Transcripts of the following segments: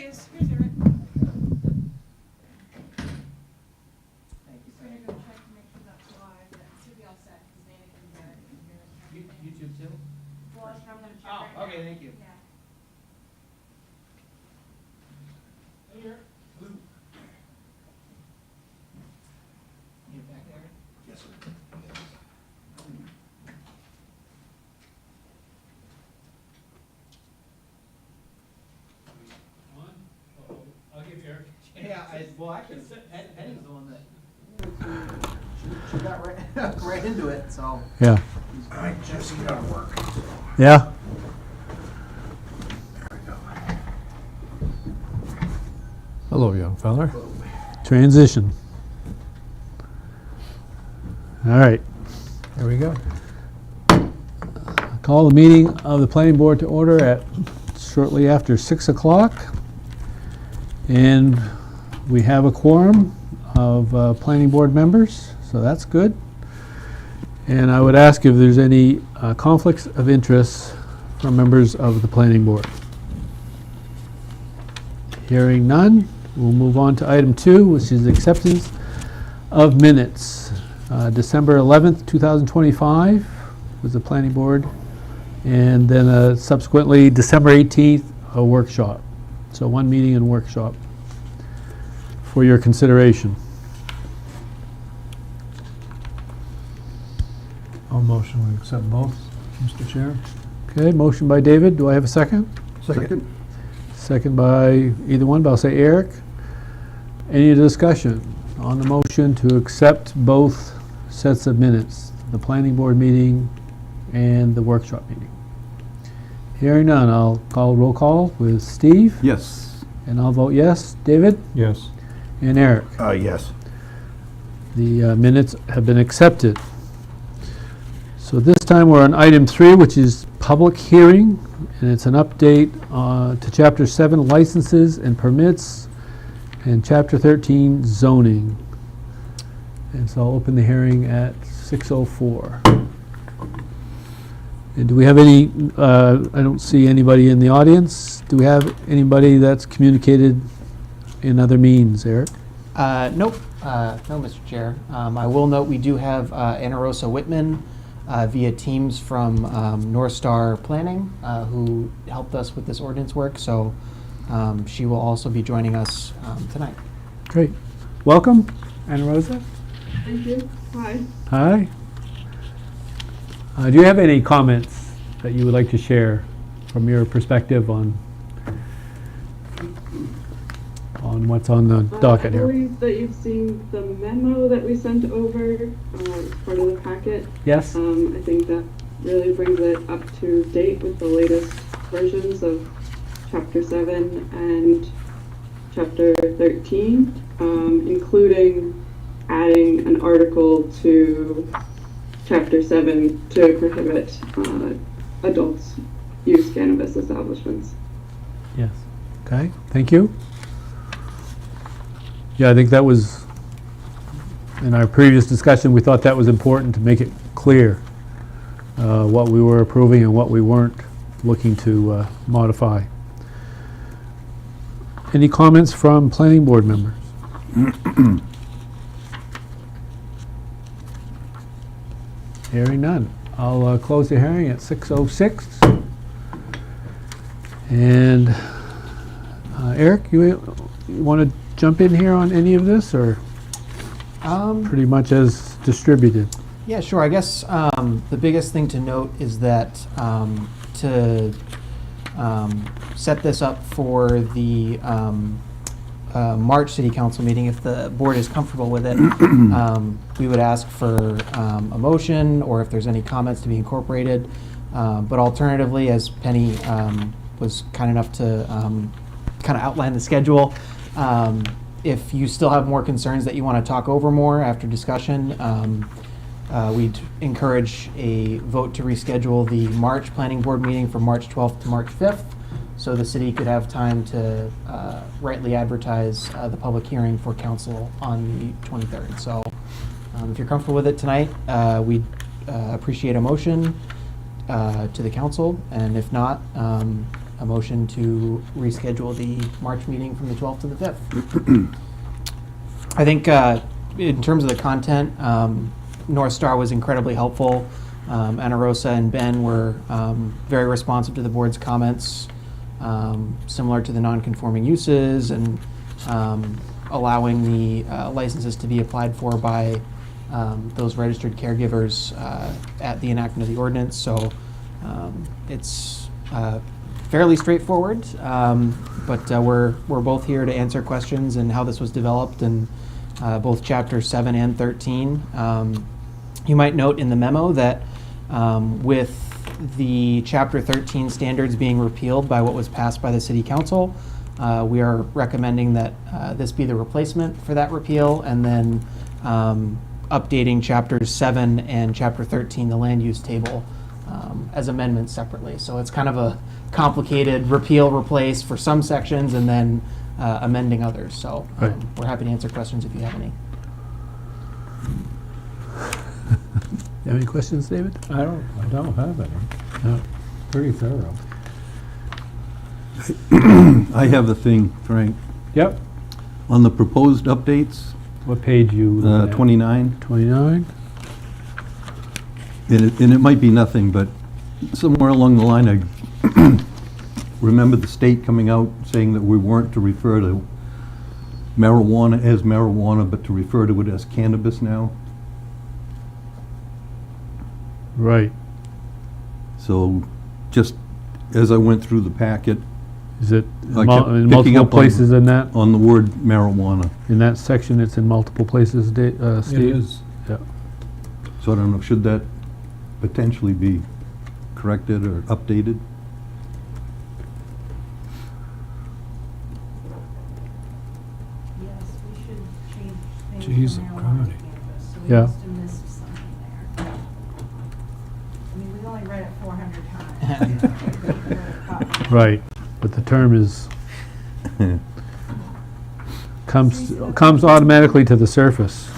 guys. Here's Eric. Thank you, So sir. you're gonna check to make sure that's live. That should be all set, because Dana can do it. YouTube too? Well, I'm gonna check Oh, right now. okay, thank you. Yeah. Here. You back there? Yes, sir. I'll give Eric a chance. Yeah, well, actually, Penny's the one that. She got right, right into it, so. Yeah. I just got out of work. Yeah. There we go. Hello, young feller. Transition. All right. Here we go. Call the meeting of the planning board to order at shortly after 6 o'clock. And we have a quorum of planning board members, so that's good. And I would ask if there's any conflicts of interest from members of the planning board. Hearing none, we'll move on to item 2, which is acceptance of minutes. December 11th, 2025 was the planning board, and then subsequently December 18th, a workshop. So one meeting and workshop for your consideration. I'll motion we accept both, Mr. Chair. Okay, motion by David. Do I have a second? Second. Second by either one, but I'll say Eric. Any discussion on the motion to accept both sets of minutes, the planning board meeting and the workshop meeting? Hearing none, I'll call roll call with Steve, Yes. and I'll vote yes. David Yes. and Eric. Yes. The minutes have been accepted. So this time we're on item 3, which is public hearing, and it's an update to Chapter 7 licenses and permits and Chapter 13 zoning. And so I'll open the hearing at 6:04. And do we have any, I don't see anybody in the audience. Do we have anybody that's communicated in other means, Eric? Nope, no, Mr. Chair. I will note we do have Anna Rosa Whitman via Teams from North Star Planning, who helped us with this ordinance work, so she will also be joining us tonight. Great. Welcome, Anna Rosa. Thank you. Hi. Hi. Do you have any comments that you would like to share from your perspective on what's on the docket I here? believe that you've seen the memo that we sent over as part of the packet. Yes? I think that really brings it up to date with the latest versions of Chapter 7 and Chapter 13, including adding an article to Chapter 7 to prohibit adults use cannabis establishments. Yes. Okay, thank you. Yeah, I think that was, in our previous discussion, we thought that was important to make it clear what we were approving and what we weren't looking to modify. Any comments from planning board members? Hearing none. I'll close the hearing at 6:06. And Eric, you want to jump in here on any of this, or pretty much as distributed? Yeah, sure. I guess the biggest thing to note is that to set this up for the March City Council meeting, if the board is comfortable with it, we would ask for a motion, or if there's any comments to be incorporated. But alternatively, as Penny was kind enough to kind of outline the schedule, if you still have more concerns that you want to talk over more after discussion, we'd encourage a vote to reschedule the March Planning Board meeting from March 12th to March 5th, so the city could have time to rightly advertise the public hearing for council on the 23rd. So if you're comfortable with it tonight, we'd appreciate a motion to the council, and if not, a motion to reschedule the March meeting from the 12th to the 5th. I think in terms of the content, North Star was incredibly helpful. Ana Rosa and Ben were very responsive to the board's comments, similar to the non-conforming uses and allowing the licenses to be applied for by those registered caregivers at the enactment of the ordinance. So it's fairly straightforward, but we're both here to answer questions and how this was developed in both chapters 7 and 13. You might note in the memo that with the chapter 13 standards being repealed by what was passed by the city council, we are recommending that this be the replacement for that repeal, and then updating chapters 7 and chapter 13, the land use table, as amendments separately. So it's kind of a complicated repeal, replace for some sections, and then amending others. So Right. we're happy to answer questions if you have any. You have any questions, David? I don't have any. No. Pretty thorough. I have a thing, Frank. Yep. On the proposed updates, What page you looking at? 29, 29? and it might be nothing, but somewhere along the line, I remember the state coming out saying that we weren't to refer to marijuana as marijuana, but to refer to it as cannabis now. Right. So just as I went through the packet, Is it I kept in picking multiple up on- places in that? on the word marijuana, In that section, it's in multiple places, It Steve? is. Yeah. so I don't know, should that potentially be corrected or updated? Yes, we should change things Jeez, from marijuana to criminy. cannabis, so we Yeah. must have missed something there. I mean, we only read it 400 times. Right, but the term is, comes automatically to the surface.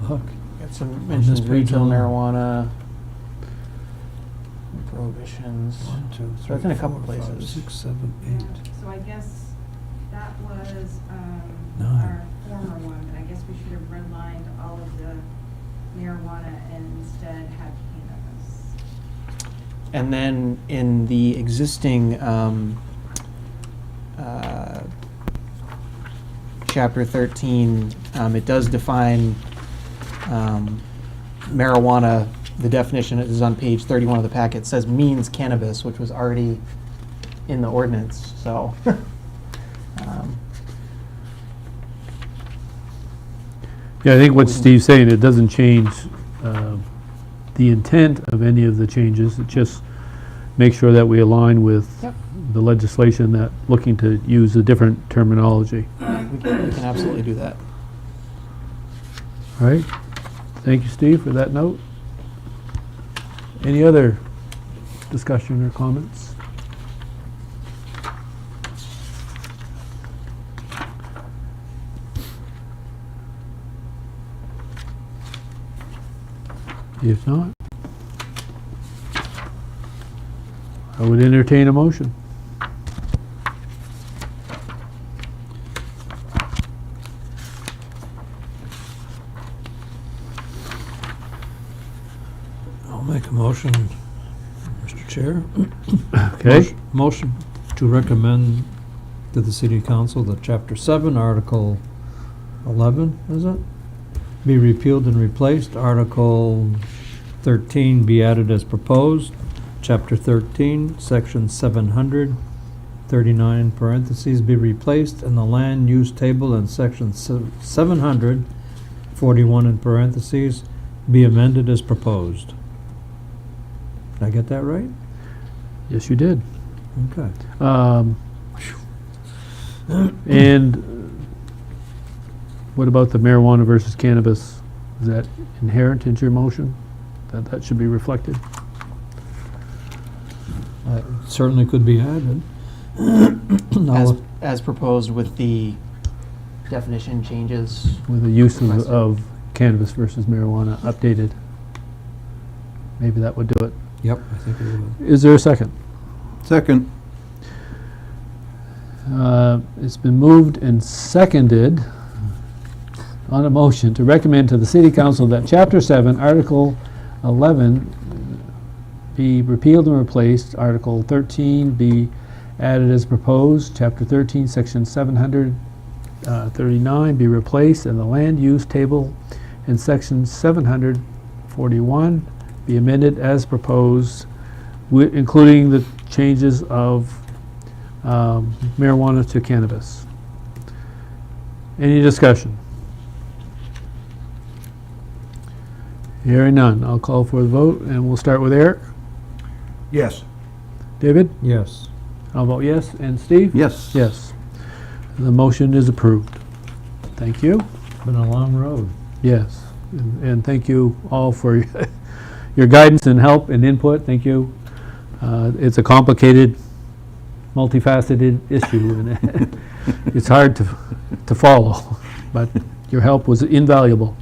Look, Got some this mentions page retail alone. marijuana, prohibitions. 1, 2, So 3, it's in a couple 4, 5, places. 6, 7, 8. So I guess that was Nine. our former one, but I guess we should have redlined all of the marijuana and instead had cannabis. And then in the existing chapter 13, it does define marijuana. The definition is on page 31 of the packet, says means cannabis, which was already in the ordinance. So Yeah, I think what Steve's saying, it doesn't change the intent of any of the changes. It just makes sure that we align with Yep. the legislation that looking to use a different terminology. we can absolutely do that. All right? Thank you, Steve, for that note. Any other discussion or comments? If not, I would entertain a motion. I'll make a motion, Mr. Chair. Okay? Motion to recommend to the city council that chapter 7, article 11, is it? Be repealed and replaced. Article 13 be added as proposed. Chapter 13, section 700, 39 parentheses be replaced, and the land use table in section 700, 41 in parentheses, be amended as proposed. Did I get that right? Yes, you did. Okay. And what about the marijuana versus cannabis? Is that inherent into your motion? That should be reflected? Certainly could be added. As proposed with the definition changes. With the use Requested. of cannabis versus marijuana updated? Maybe that would do it. Yep, I think it would. Is there a second? Second. It's been moved and seconded on a motion to recommend to the City Council that Chapter 7, Article 11 be repealed and replaced, Article 13 be added as proposed, Chapter 13, Section 739 be replaced, and the land use table in Section 741 be amended as proposed, including the changes of marijuana to cannabis. Any discussion? Hearing none, I'll call for the vote, and we'll start with Eric. Yes. David? Yes. I'll vote yes. And Steve? Yes. Yes. The motion is approved. Thank you. Been a long road. Yes. And thank you all for your guidance and help and input. Thank you. It's a complicated, multifaceted issue, and it's hard to follow, but your help was invaluable.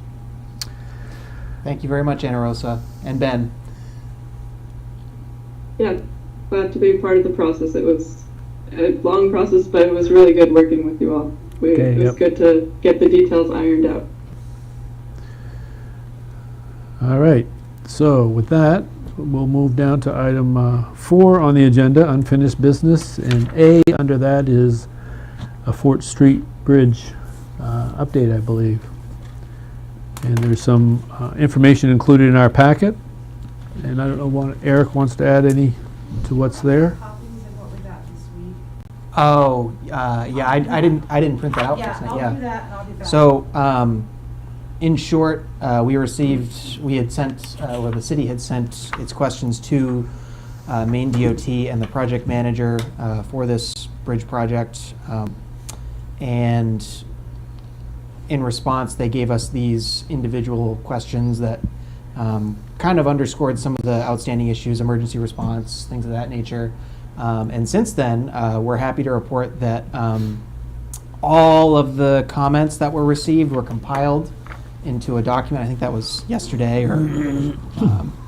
Thank you very much, Ana Rosa and Ben. Yeah, glad to be part of the process. It was a long process, but it was really good working with you all. Okay, It was yep. good to get the details ironed out. All right, so with that, we'll move down to item 4 on the agenda, unfinished business, and A under that is a Fort Street Bridge update, I believe. And there's some information included in our packet, and I don't know, Eric wants to add any to what's there? Copies of what we got this week. Oh, yeah, I didn't print that out Yeah, last night, I'll yeah. do that and I'll be back. So, in short, we had sent, or the city had sent its questions to Maine DOT and the project manager for this bridge project. And in response, they gave us these individual questions that kind of underscored some of the outstanding issues, emergency response, things of that nature. And since then, we're happy to report that all of the comments that were received were compiled into a document. I think that was yesterday or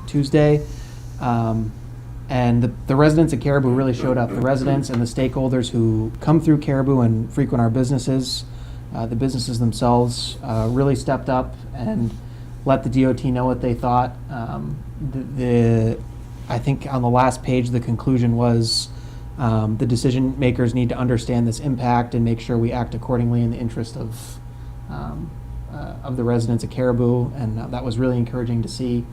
Tuesday. And the residents of Caribou really showed up. The residents and the stakeholders who come through Caribou and frequent our businesses, the businesses themselves really stepped up and let the DOT know what they thought. I think on the last page, the conclusion was the decision makers need to understand this impact and make sure we act accordingly in the interest of the residents of Caribou, and that was really encouraging to see.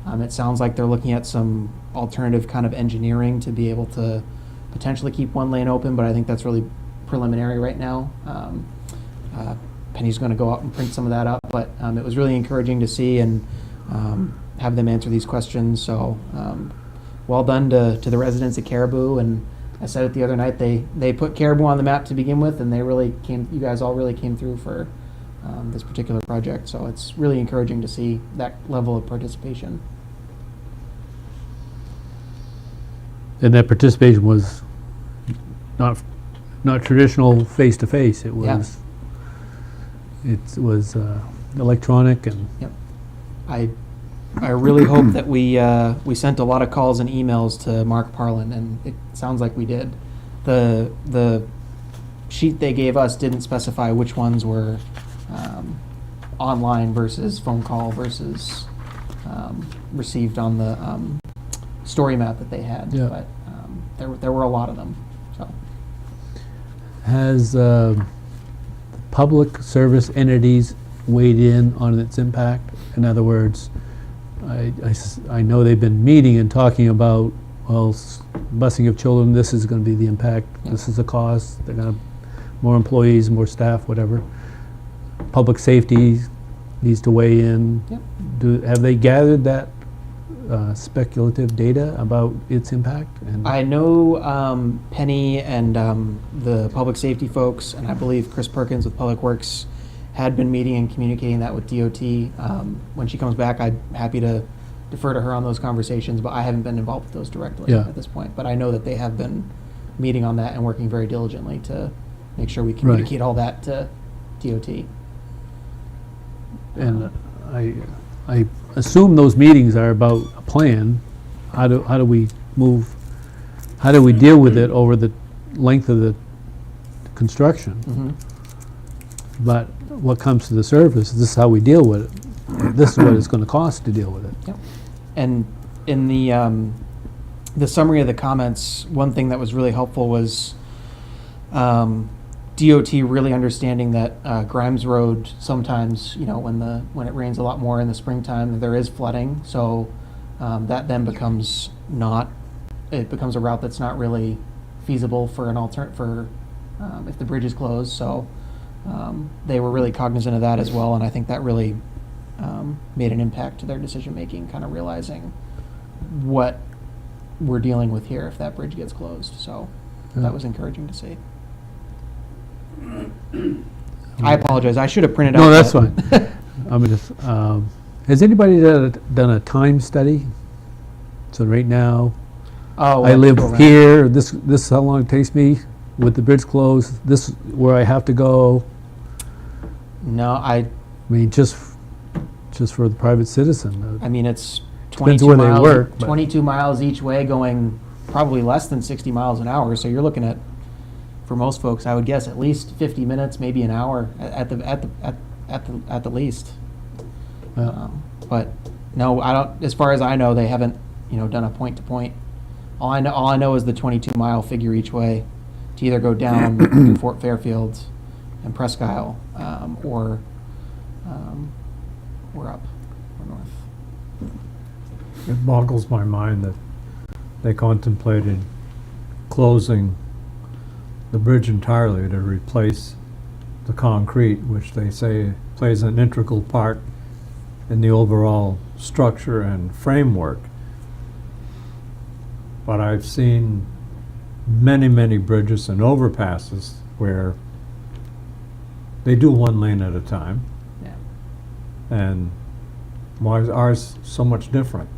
It sounds like they're looking at some alternative kind of engineering to be able to potentially keep one lane open, but I think that's really preliminary right now. Penny's going to go out and print some of that up, but it was really encouraging to see and have them answer these questions. So well done to the residents of Caribou. And I said it the other night, they put Caribou on the map to begin with, and they really came. You guys all really came through for this particular project. So it's really encouraging to see that level of participation. And that participation was not traditional face-to-face. It was electronic and. Yep. I really hope that we sent a lot of calls and emails to Mark Parlin, and it sounds like we did. The sheet they gave us didn't specify which ones were online versus phone call versus received on the story map that they had. Yeah. But there were a lot of them. So Has public service entities weighed in on its impact? In other words, I know they've been meeting and talking about, well, busing of children, this is going to be the impact, this is the cost, they're going to, more employees, more staff, whatever. Public safety needs to weigh in. Yep. Have they gathered that speculative data about its impact? And I know Penny and the public safety folks, and I believe Chris Perkins with Public Works had been meeting and communicating that with DOT. When she comes back, I'm happy to defer to her on those conversations, but I haven't been involved with those directly Yeah. at this point. But I know that they have been meeting on that and working very diligently to make sure we communicate all that to DOT. And I assume those meetings are about a plan. How do we move how do we deal with it over the length of the construction? Mhm. But what comes to the surface, this is how we deal with it. This is what it's gonna cost to deal with it. Yep. And in the summary of the comments, one thing that was really helpful was DOT really understanding that Grimes Road sometimes, when it rains a lot more in the springtime, there is flooding. So that then becomes a route that's not really feasible for if the bridge is closed. So they were really cognizant of that as well, and I think that really made an impact to their decision making, kind of realizing what we're dealing with here if that bridge gets closed. So that was encouraging to see. I apologize. I should have printed out. No, that's that. fine. I'm just, has anybody done a time study? So right now, Oh, I let's live go around. here, this is how long it takes me with the bridge closed, this is where I have to go. No, I mean, just for the private citizen. I mean, it's Depends 22 where they miles, work, but- 22 miles each way, going probably less than 60 miles an hour. So you're looking at, for most folks, I would guess at least 50 minutes, maybe an hour at the least. Yeah. But no, I don't. As far as I know, they haven't done a point to point. All I know is the 22-mile figure each way to either go down to Fort Fairfield and Presque Isle, or up or north. It boggles my mind that they contemplated closing the bridge entirely to replace the concrete, which they say plays an integral part in the overall structure and framework. But I've seen many, many bridges and overpasses where they do one lane at a time. Yeah. And why is ours so much different?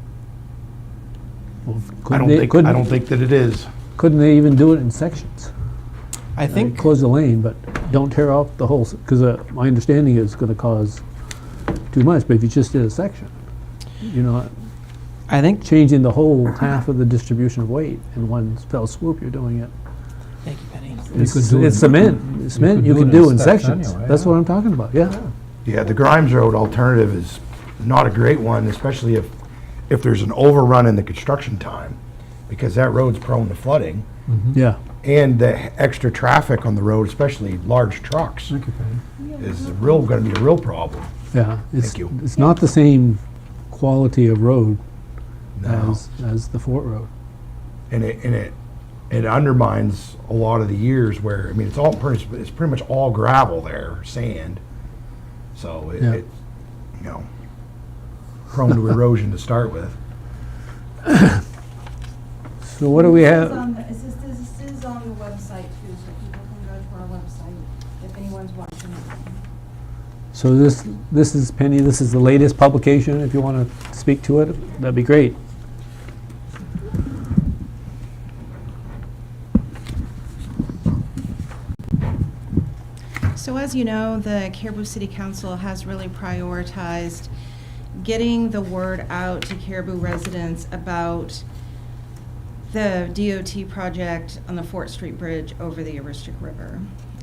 I don't think that it is. Couldn't they even do it in sections? I think Close the lane, but don't tear off the whole, because my understanding is gonna cause too much, but if you just did a section, you're not I think changing the whole half of the distribution of weight in one fell swoop, you're doing it. Thank you, Penny. It's do it it's in- cement, cement you do can it in do in steps sections. anyway, That's yeah. what I'm talking about, yeah. Yeah, the Grimes Road alternative is not a great one, especially if there's an overrun in the construction time, because that road's prone to flooding, Yeah, and the extra traffic on the road, especially large trucks, Thank you, Penny. is gonna be a real problem. yeah. It's, Thank you. it's not the same quality of road No. as the Fort Road. And it undermines a lot of the years where, I mean, it's pretty much all gravel there, sand. So Yeah. it's, prone to erosion to start with. So what do we This have? is on the website too, so people can go to our website if anyone's watching it. So this is, Penny, this is the latest publication, if you want to speak to it, that'd be great. So as you know, the Caribou City Council has really prioritized getting the word out to Caribou residents about the DOT project on the Fort Street Bridge over the Aroostook River.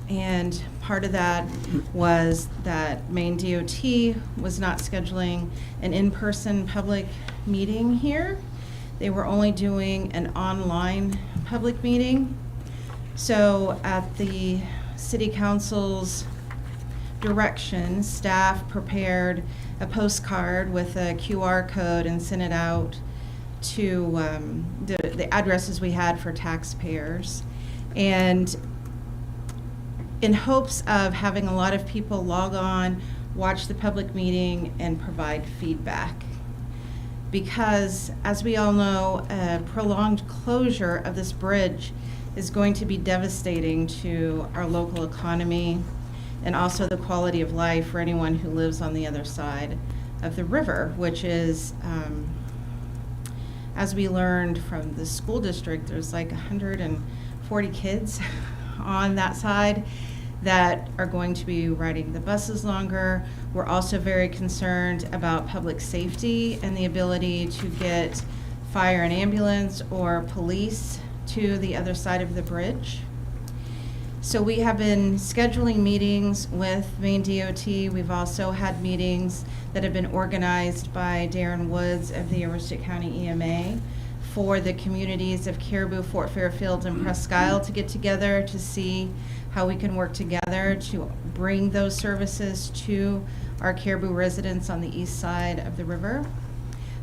And part of that was that Maine DOT was not scheduling an in-person public meeting here. They were only doing an online public meeting. So at the City Council's direction, staff prepared a postcard with a QR code and sent it out to the addresses we had for taxpayers. And in hopes of having a lot of people log on, watch the public meeting, and provide feedback. Because, as we all know, a prolonged closure of this bridge is going to be devastating to our local economy and also the quality of life for anyone who lives on the other side of the river, which is, as we learned from the school district, there's like 140 kids on that side that are going to be riding the buses longer. We're also very concerned about public safety and the ability to get fire and ambulance or police to the other side of the bridge. So we have been scheduling meetings with Maine DOT. We've also had meetings that have been organized by Darren Woods of the Aroostook County EMA for the communities of Caribou, Fort Fairfield, and Presque Isle to get together to see how we can work together to bring those services to our Caribou residents on the east side of the river.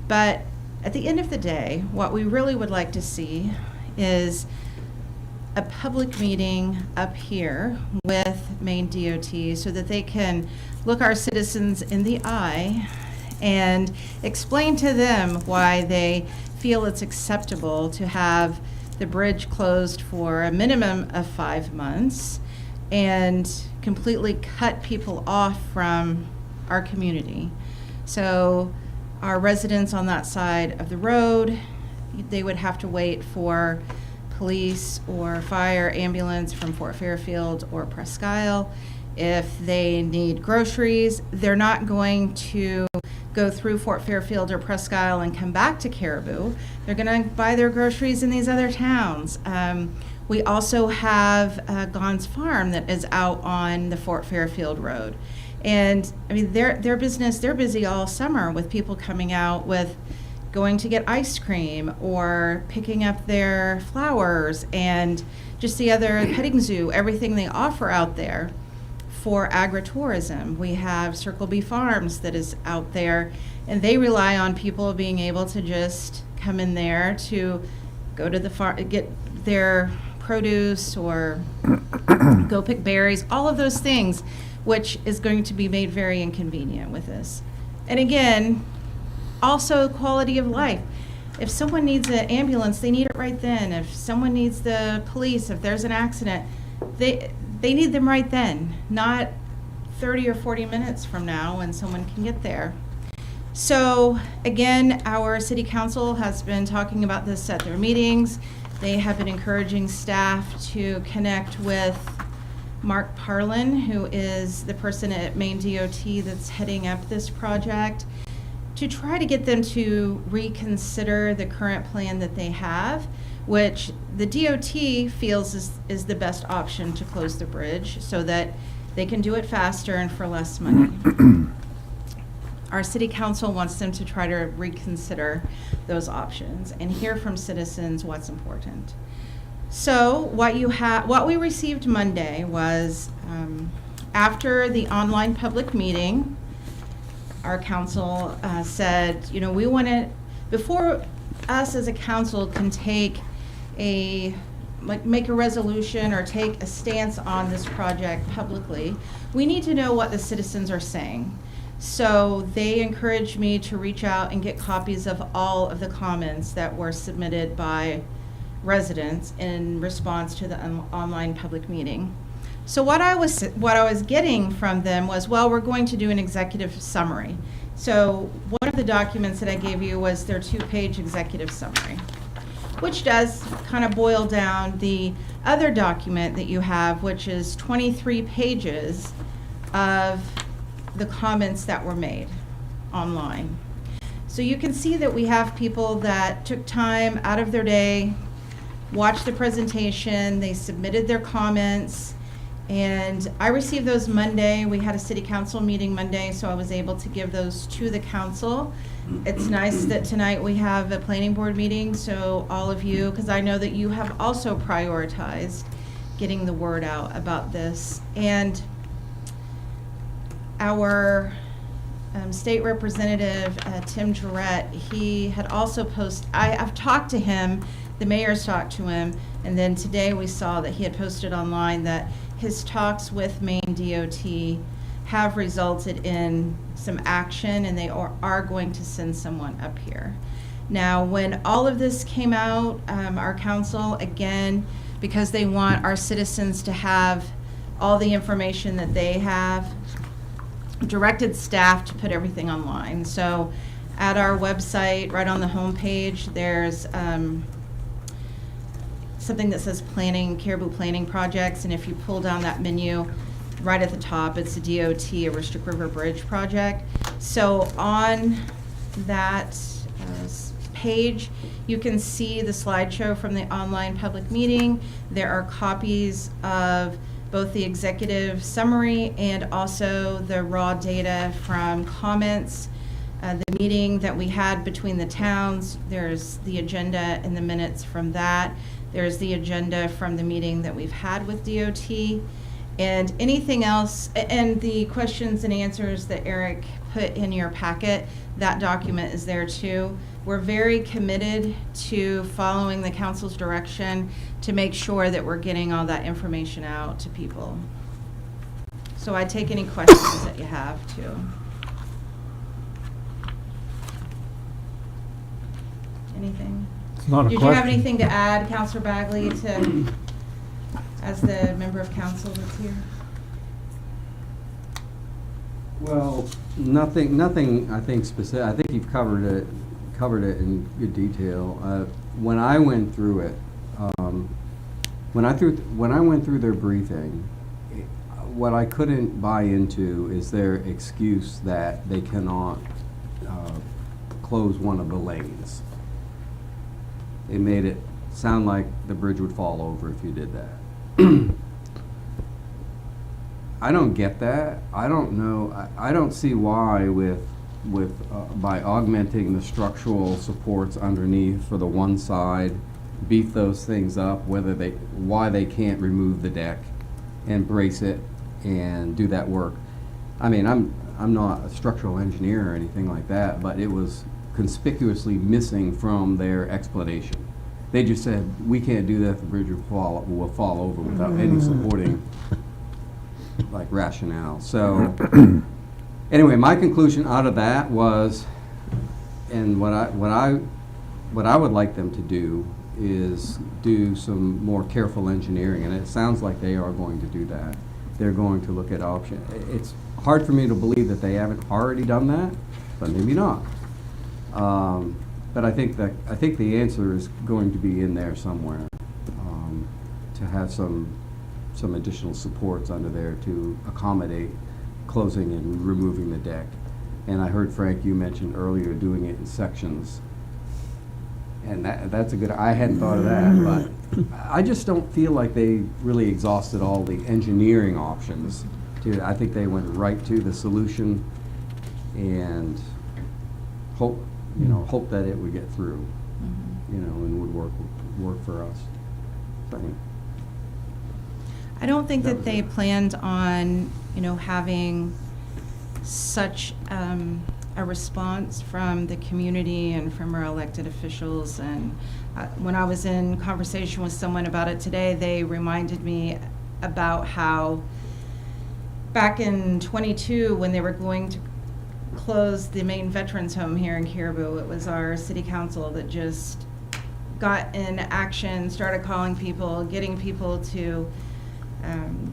But at the end of the day, what we really would like to see is a public meeting up here with Maine DOT so that they can look our citizens in the eye and explain to them why they feel it's acceptable to have the bridge closed for a minimum of 5 months and completely cut people off from our community. So our residents on that side of the road, they would have to wait for police or fire ambulance from Fort Fairfield or Presque Isle. If they need groceries, they're not going to go through Fort Fairfield or Presque Isle and come back to Caribou. They're going to buy their groceries in these other towns. We also have Gon's Farm that is out on the Fort Fairfield Road. And I mean, their business, they're busy all summer with people coming out with going to get ice cream or picking up their flowers and just the other petting zoo, everything they offer out there for agritourism. We have Circle B Farms that is out there, and they rely on people being able to just come in there to go to the farm, get their produce or go pick berries, all of those things, which is going to be made very inconvenient with this. And again, also quality of life. If someone needs an ambulance, they need it right then. If someone needs the police, if there's an accident, they need them right then, not 30 or 40 minutes from now when someone can get there. So again, our city council has been talking about this at their meetings. They have been encouraging staff to connect with Mark Parlin, who is the person at Maine DOT that's heading up this project, to try to get them to reconsider the current plan that they have, which the DOT feels is the best option to close the bridge so that they can do it faster and for less money. Our city council wants them to try to reconsider those options and hear from citizens what's important. So what we received Monday was after the online public meeting, our council said, you know, we want to, before us as a council can make a resolution or take a stance on this project publicly, we need to know what the citizens are saying. So they encouraged me to reach out and get copies of all of the comments that were submitted by residents in response to the online public meeting. So what I was getting from them was, well, we're going to do an executive summary. So one of the documents that I gave you was their 2-page executive summary, which does kind of boil down the other document that you have, which is 23 pages of the comments that were made online. So you can see that we have people that took time out of their day, watched the presentation, they submitted their comments, and I received those Monday. We had a city council meeting Monday, so I was able to give those to the council. It's nice that tonight we have a planning board meeting, so all of you, because I know that you have also prioritized getting the word out about this. And our state representative, Tim Jarrett, he had also posted, I've talked to him, the mayor's talked to him, and then today we saw that he had posted online that his talks with Maine DOT have resulted in some action, and they are going to send someone up here. Now, when all of this came out, our council, again, because they want our citizens to have all the information that they have, directed staff to put everything online. So at our website, right on the homepage, there's something that says planning, Caribou planning projects, and if you pull down that menu, right at the top, it's the DOT, Aroostook River Bridge project. So on that page, you can see the slideshow from the online public meeting. There are copies of both the executive summary and also the raw data from comments. The meeting that we had between the towns, there's the agenda and the minutes from that. There's the agenda from the meeting that we've had with DOT. And anything else, and the questions and answers that Eric put in your packet, that document is there too. We're very committed to following the council's direction to make sure that we're getting all that information out to people. So I take any questions that you have too. Anything? It's not a Did you have question. anything to add, Councilor Bagley, to, as the member of council that's here? Well, nothing, I think specific. I think you've covered it in good detail. When I went through it, when I went through their briefing, what I couldn't buy into is their excuse that they cannot close one of the lanes. It made it sound like the bridge would fall over if you did that. I don't get that. I don't know. I don't see why by augmenting the structural supports underneath for the one side, beef those things up, why they can't remove the deck and brace it and do that work. I mean, I'm not a structural engineer or anything like that, but it was conspicuously missing from their explanation. They just said, we can't do that, the bridge will fall over without any supporting like rationale. So anyway, my conclusion out of that was, and what I would like them to do is do some more careful engineering, and it sounds like they are going to do that. They're going to look at options. It's hard for me to believe that they haven't already done that, but maybe not. But I think the answer is going to be in there somewhere, to have some additional supports under there to accommodate closing and removing the deck. And I heard, Frank, you mentioned earlier doing it in sections. And that's a good, I hadn't thought of that, but I just don't feel like they really exhausted all the engineering options. I think they went right to the solution and hope that it would get through, and would work for us. So, I don't think That that was they it. planned on, having such a response from the community and from our elected officials. And when I was in conversation with someone about it today, they reminded me about how back in '22, when they were going to close the main veterans home here in Caribou, it was our city council that just got in action, started calling people, getting people to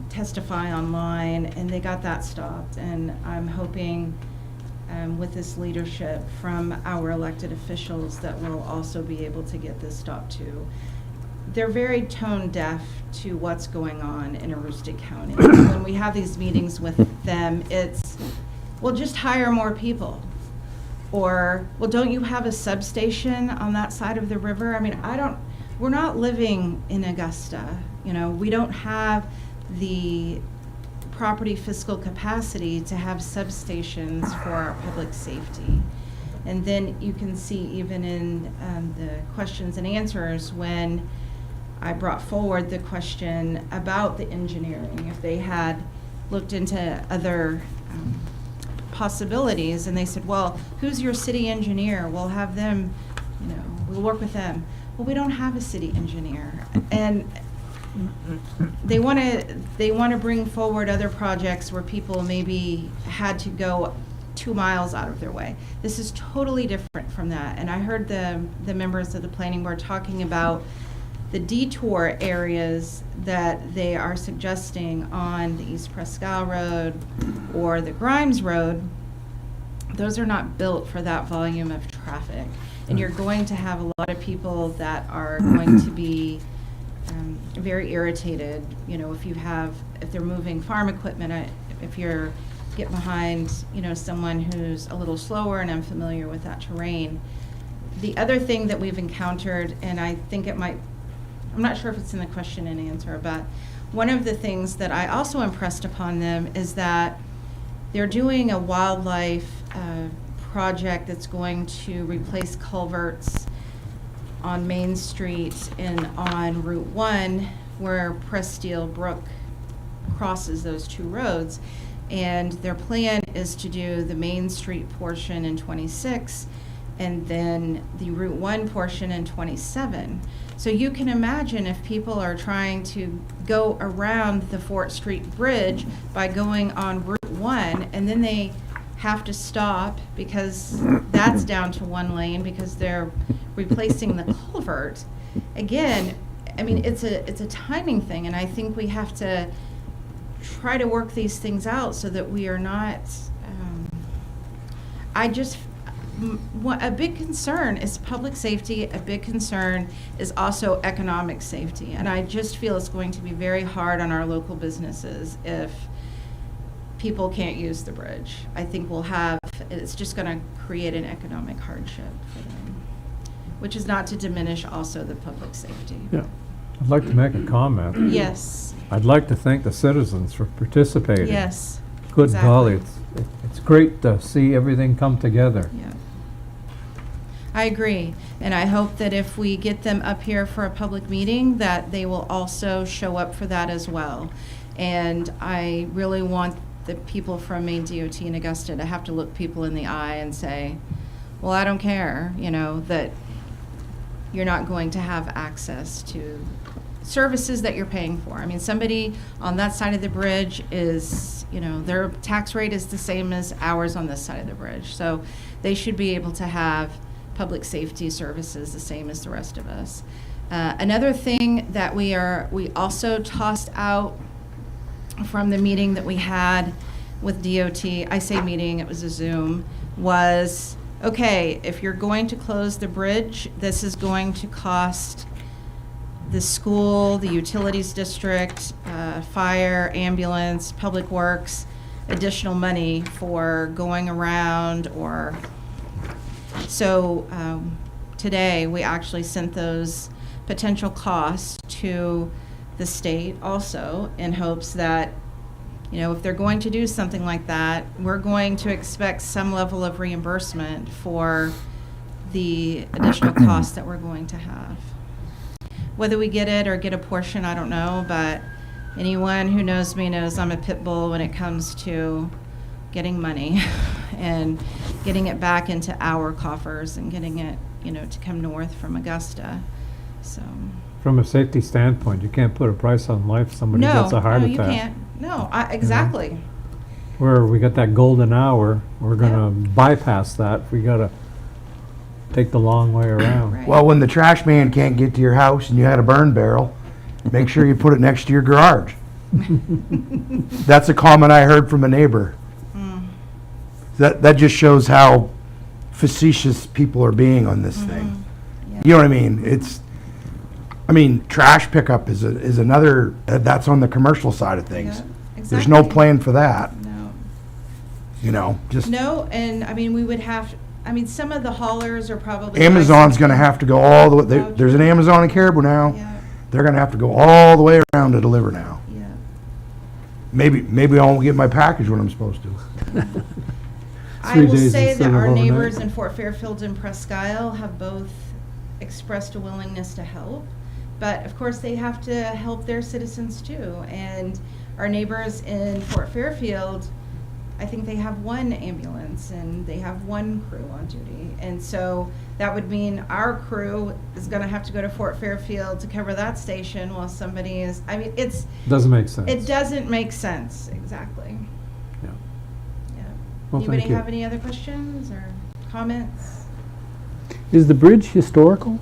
testify online, and they got that stopped. And I'm hoping with this leadership from our elected officials that we'll also be able to get this stopped too. They're very tone deaf to what's going on in Aroostook County. When we have these meetings with them, it's, well, just hire more people. Or, well, don't you have a substation on that side of the river? I mean, we're not living in Augusta. We don't have the property fiscal capacity to have substations for our public safety. And then you can see even in the questions and answers when I brought forward the question about the engineering, if they had looked into other possibilities, and they said, well, who's your city engineer? We'll have them, we'll work with them. Well, we don't have a city engineer. And they want to bring forward other projects where people maybe had to go 2 miles out of their way. This is totally different from that. And I heard the members of the planning board talking about the detour areas that they are suggesting on the East Presque Isle Road or the Grimes Road. Those are not built for that volume of traffic. And you're going to have a lot of people that are going to be very irritated, if they're moving farm equipment, if you're get behind, someone who's a little slower and unfamiliar with that terrain, The other thing that we've encountered, and I think it might, I'm not sure if it's in the question and answer, but one of the things that I also impressed upon them is that they're doing a wildlife project that's going to replace culverts on Main Street and on Route 1 where Presteel Brook crosses those two roads. And their plan is to do the Main Street portion in 26 and then the Route 1 portion in 27. So you can imagine if people are trying to go around the Fort Street Bridge by going on Route 1 and then they have to stop because that's down to one lane because they're replacing the culvert. Again, I mean, it's a timing thing, and I think we have to try to work these things out so that we are not, a big concern is public safety, a big concern is also economic safety, and I just feel it's going to be very hard on our local businesses if people can't use the bridge. I think it's just going to create an economic hardship for them, which is not to diminish also the public safety. Yeah. I'd like to make a comment. Yes, I'd like to thank the citizens for participating. yes. Good exactly. golly, it's great to see everything come together. Yeah. I agree, and I hope that if we get them up here for a public meeting, that they will also show up for that as well. And I really want the people from Maine DOT in Augusta to have to look people in the eye and say, well, I don't care, that you're not going to have access to services that you're paying for. I mean, somebody on that side of the bridge is, their tax rate is the same as ours on this side of the bridge. So they should be able to have public safety services the same as the rest of us. Another thing that we also tossed out from the meeting that we had with DOT, I say meeting, it was a Zoom, was, okay, if you're going to close the bridge, this is going to cost the school, the utilities district, fire, ambulance, public works, additional money for going around or, so today we actually sent those potential costs to the state also in hopes that, if they're going to do something like that, we're going to expect some level of reimbursement for the additional costs that we're going to have. Whether we get it or get a portion, I don't know, but anyone who knows me knows I'm a pit bull when it comes to getting money and getting it back into our coffers and getting it, to come north from Augusta. So. From a safety standpoint, you can't put a price on life if somebody gets a heart no, attack. you can't. No, exactly. Where we got that golden hour, we're gonna bypass that. We gotta take the long way around. Right. Well, when the trash man can't get to your house and you had a burn barrel, make sure you put it next to your garage. That's a comment I heard from a neighbor. That just shows how facetious people are being on this thing. Yeah. You know what I mean? Trash pickup is another, that's on the commercial side of things. Yeah, There's no exactly. plan for that, No. just. No, and we would have, some of the haulers are probably. Amazon's gonna have to go all the way, Oh, there's an true. Amazon in Caribou now. Yeah, They're gonna have to go all the way around to deliver now. yeah. Maybe I won't get my package when I'm supposed to. I 3 will days say instead that of our overnight. neighbors in Fort Fairfield and Presque Isle have both expressed a willingness to help. But of course, they have to help their citizens too. And our neighbors in Fort Fairfield, I think they have one ambulance and they have one crew on duty. And so that would mean our crew is gonna have to go to Fort Fairfield to cover that station while somebody is, Doesn't make sense. it doesn't make sense, exactly. Yeah. Yeah. Well, Anybody thank you. have any other questions or comments? Is the bridge historical?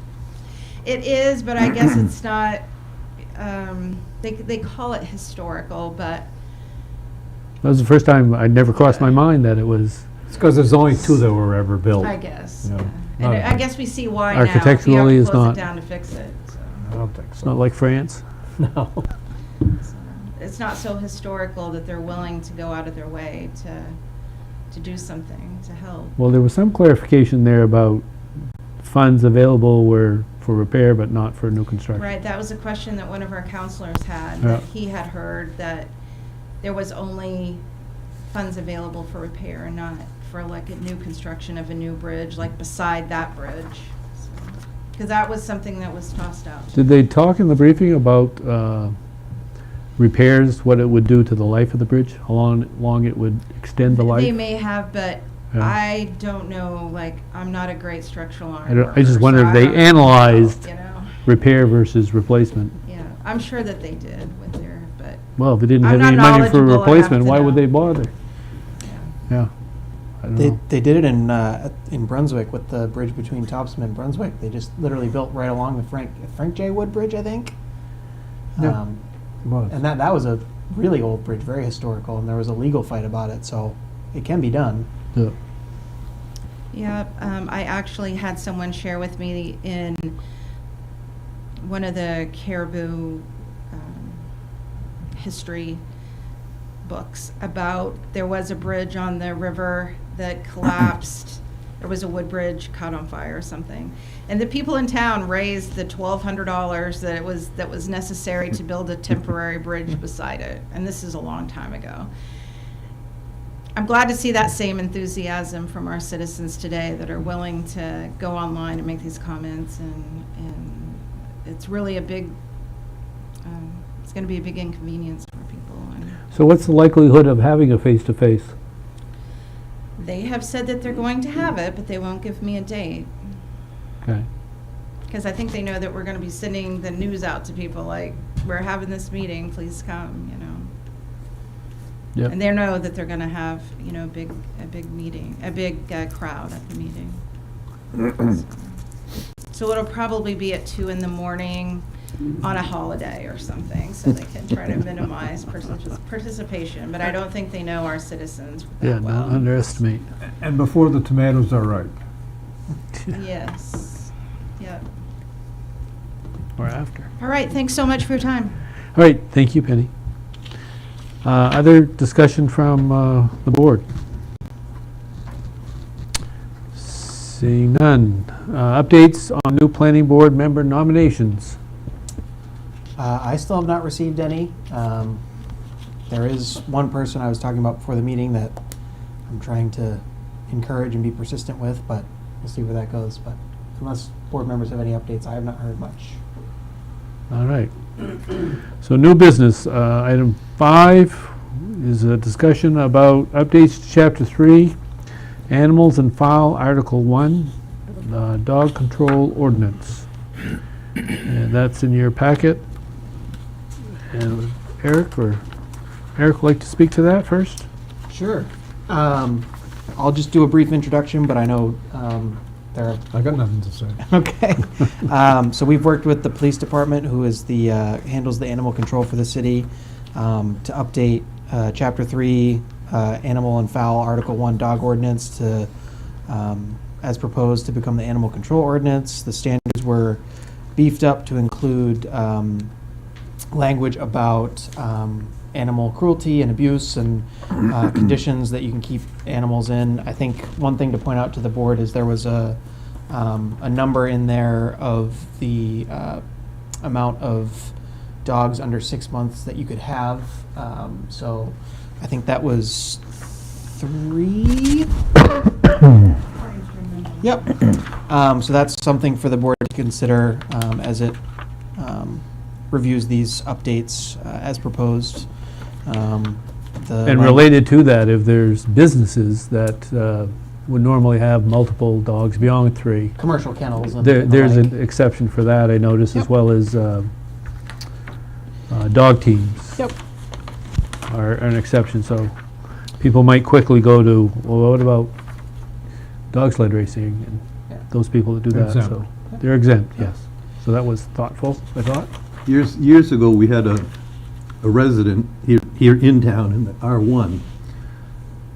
It is, but I guess it's not, they call it historical, but That was the first time, I'd never crossed my mind that it was It's because there's only 2 that were ever built. I guess, Yeah. yeah. Not- And I guess we see why now. if you have Architecturally to is close not- it down to fix it, so. I don't think it's so. not like France. No. So, it's not so historical that they're willing to go out of their way to do something to help. Well, there was some clarification there about funds available were for repair but not for new construction. Right, that was a question that one of our counselors had, Yeah. that he had heard that there was only funds available for repair and not for like a new construction of a new bridge, like beside that bridge. Because that was something that was tossed out. Did they talk in the briefing about repairs, what it would do to the life of the bridge? How long it would extend the life? They may have, but Yeah. I don't know, like, I'm not a great structural I don't- armor. I just wonder if they analyzed You know, repair versus replacement. yeah, I'm sure that they did with their, but, Well, if they didn't I'm have not any money for knowledgeable enough replacement, to why would know. they bother? yeah. Yeah. I don't They, know. they did it in Brunswick with the bridge between Topsom and Brunswick. They just literally built right along the Frank J. Wood Bridge, I think. Yeah. Um, Was. and that was a really old bridge, very historical, and there was a legal fight about it, so it can be done. Yeah. Yeah, I actually had someone share with me in one of the Caribou history books about there was a bridge on the river that collapsed. There was a wood bridge caught on fire or something. And the people in town raised the $1,200 that was necessary to build a temporary bridge beside it. And this is a long time ago. I'm glad to see that same enthusiasm from our citizens today that are willing to go online and make these comments, and it's really a big, it's going to be a big inconvenience for people. And So what's the likelihood of having a face-to-face? they have said that they're going to have it, but they won't give me a date, Okay. because I think they know that we're going to be sending the news out to people like, we're having this meeting, please come, you know. Yep. And they know that they're going to have, you know, a big meeting, a big crowd at the meeting. So it'll probably be at 2 a.m. on a holiday or something, so they can try to minimize participation. But I don't think they know our citizens Yeah, that well. don't underestimate. And before the tomatoes are ripe. Yes. Yep. Or after. All right. Thanks so much for your time. All right, thank you, Penny. Other discussion from the board? Seeing none. Updates on new planning board member nominations. I still have not received any. There is one person I was talking about before the meeting that I'm trying to encourage and be persistent with, but we'll see where that goes. But unless board members have any updates, I have not heard much. All right. So new business, item 5 is a discussion about updates to Chapter 3, Animals and Fowl, Article 1, Dog Control Ordinance. And that's in your packet. And Eric would like to speak to that first? Sure. I'll just do a brief introduction, but I know there are I got nothing to say. Okay. So we've worked with the police department, who is the, handles the animal control for the city, to update Chapter 3, Animal and Fowl, Article 1 Dog Ordinance to, as proposed, to become the Animal Control Ordinance. The standards were beefed up to include language about animal cruelty and abuse and conditions that you can keep animals in. I think one thing to point out to the board is there was a number in there of the amount of dogs under 6 months that you could have. So I think that was 3. Yep. So that's something for the board to consider as it reviews these updates as proposed. And related to that, if there's businesses that would normally have multiple dogs beyond 3, commercial kennels. And there's the like. an exception for that, I noticed, as Yep. well as dog teams. Yep. Are an exception, so people might quickly go to, well, what about dog sled racing and Yeah. those people that do that, Exempt. so they're exempt, yes. So that was thoughtful, I thought. Years ago, we had a resident here in town in the R1,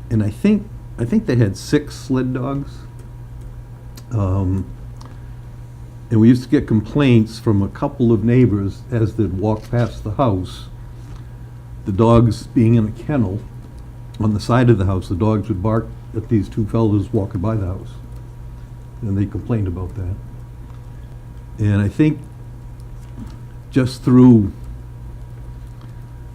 and I think they had 6 sled dogs. And we used to get complaints from a couple of neighbors as they'd walk past the house. The dogs being in a kennel on the side of the house, the dogs would bark at these 2 fellows walking by the house. and they complained about that. And I think just through